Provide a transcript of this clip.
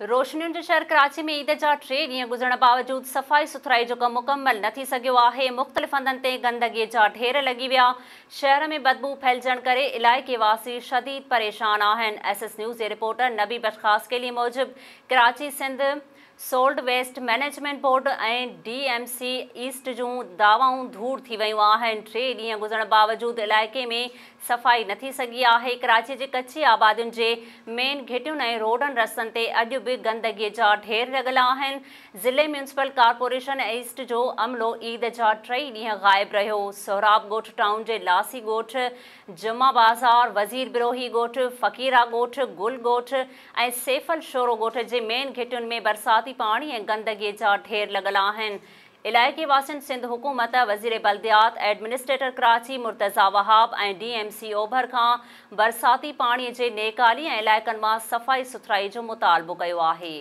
रोशनियुनि जो शहर कराची में ईद जा 3 ॾींहं गुज़रण बावजूद सफ़ाई सुथराई जो कमु मुकम्मल न थी सघियो आहे। मुख़्तलिफ़ हंधनि ते गंदगीअ जा ढेर लॻी विया। शहर में बदबू फैलजण करे इलाइक़े वासी शदीद परेशान आहिनि। SS न्यूज़ जे रिपोर्टर नबी बख़्श केली मूजिब Karachi Sindh solid waste management board ऐं DMC ईस्ट जूं दावाऊं धूड़ थी वियूं आहिनि। 3 ॾींहं गुज़रण बावजूद इलाइक़े में सफ़ाई न थी सघी आहे। कराची जे कच्ची आबादियुनि जे मेन घिटियुनि ऐं रोडनि रस्तनि ते अॼु बि गंदगीअ जा ढेर लॻल आहिनि। ज़िले म्यूनिसिपल कॉर्पोरेशन ईस्ट जो अमलो ईद जा 3 ॾींहं ग़ाइब रहियो। सोहराब ॻोठ टाउन जे लासी ॻोठ, जुमा बाज़ार, वज़ीर बिरोही ॻोठ, फ़कीरा ॻोठ, गुल ॻोठ ऐं सैफल शोरो ॻोठ जे मेन घिटियुनि में बरसाती पाणी ऐं गंदगीअ जा ढेर लॻल आहिनि। इलाइक़े वासियुनि सिंध हुकूमत, वज़ीर बल्दियात, एडमिनिस्ट्रेटर कराची मुर्तज़ा वहाब ऐं DMC ओभर खां बरसाती पाणीअ जे नेकाली ऐं इलाइक़नि मां सफ़ाई सुथराई जो मुतालबो कयो आहे।